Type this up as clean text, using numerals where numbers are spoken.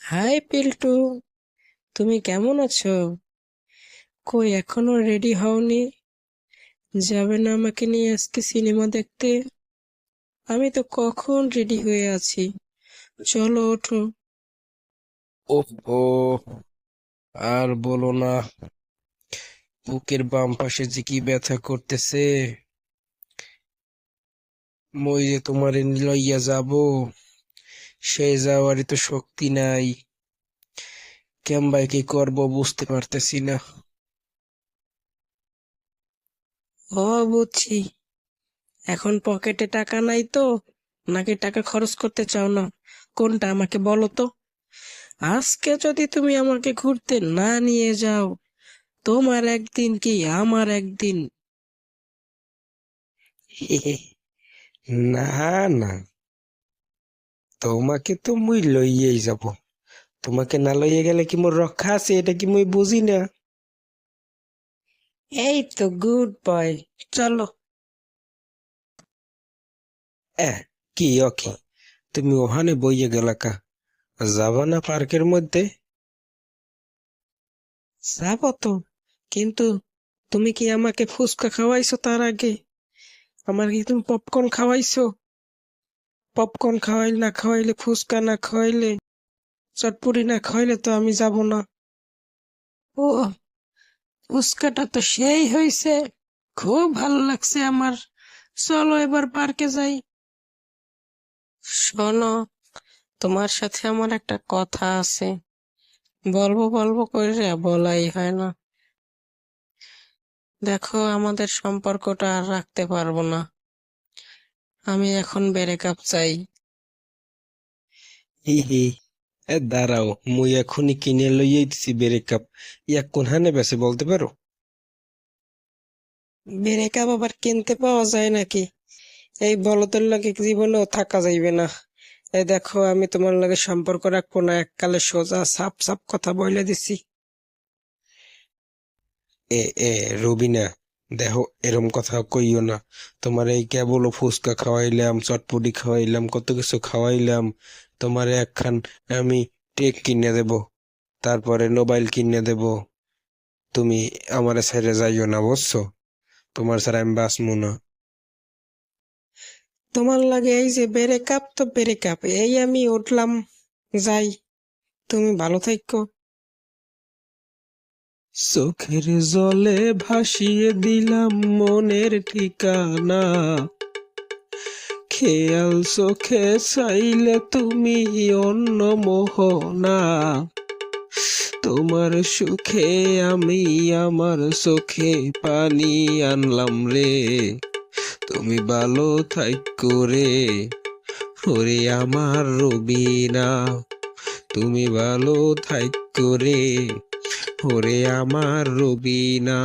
High Piltu, তুমি কেমন আছো? কই এখনো রেডি হওনি? যাবে না আমাকে নিয়ে আজকে সিনেমা দেখতে? আমি তো কখন রেডি হয়ে আছি। চলো ওঠো। ও আর বলো না। বুকের বাম পাশে যে কি ব্যথা করতেছে। মই যে তোমারে লইয়া যাব, সেই যাওয়ারই তো শক্তি নাই। কেমবাই কি করবো বুঝতে পারতেছি না। ও, বুঝছি। এখন পকেটে টাকা নাই তো, নাকি টাকা খরচ করতে চাও না? কোনটা আমাকে বলো তো। আজকে যদি তুমি আমাকে ঘুরতে না নিয়ে যাও, তোমার একদিন কি আমার একদিন। না, না, তোমাকে তো মুই লইয়াই যাব। তোমাকে না লইয়া গেলে কি মোর রক্ষা আছে, এটা কি মুই বুঝি না? এই তো গুড বয়, চলো। এহ, কি অকি, তুমি ওখানে বইয়ে গেলা কা? যাবা না পার্কের মধ্যে? যাবো তো, কিন্তু তুমি কি আমাকে ফুচকা খাওয়াইছো তার আগে? আমার কি তুমি পপকর্ন খাওয়াইছো? পপকর্ন খাওয়াইলে না খাওয়াইলে, ফুচকা না খাওয়াইলে, চটপটি না খাওয়াইলে তো আমি যাব না। ও, ফুচকাটা তো সেই হয়েছে, খুব ভালো লাগছে আমার। চলো এবার পার্কে যাই। শোনো, তোমার সাথে আমার একটা কথা আছে। বলবো বলবো করে বলাই হয় না। দেখো, আমাদের সম্পর্কটা আর রাখতে পারবো না। আমি এখন ব্রেকআপ চাই। হি হি। দাঁড়াও, মুই এখনই কিনে লইয়াই দিছি বেরে কাপ। ইয়া কোনখানে বেছে বলতে পারো? ব্রেকআপ আবার কিনতে পাওয়া যায় নাকি? এই বলদের লাগে জীবনেও থাকা যাইবে না। এই দেখো, আমি তোমার লাগে সম্পর্ক রাখবো না, এককালে সোজা সাপ সাপ কথা বলে দিছি। এ এ রবিনা, দেখো এরম কথা কইও না। তোমার এই কেবল ফুচকা খাওয়াইলাম, চটপটি খাওয়াইলাম, কত কিছু খাওয়াইলাম। তোমার একখান আমি টেক কিনে দেব, তারপরে মোবাইল কিনে দেব। তুমি আমারে ছেড়ে যাইও না, বুঝছো? তোমার ছাড়া আমি বাঁচবো না। তোমার লাগে এই যে ব্রেকআপ তো ব্রেকআপ, এই আমি উঠলাম, যাই। তুমি ভালো থাকো। চোখের জলে ভাসিয়ে দিলাম মনের ঠিকানা। খেয়াল চোখে চাইলে তুমি অন্য মোহনা। তোমার সুখে আমি আমার চোখে পানি আনলাম রে। তুমি ভালো থাইকো রে, ওরে আমার রবিনা। তুমি ভালো থাইকো রে, ওরে আমার রবিনা।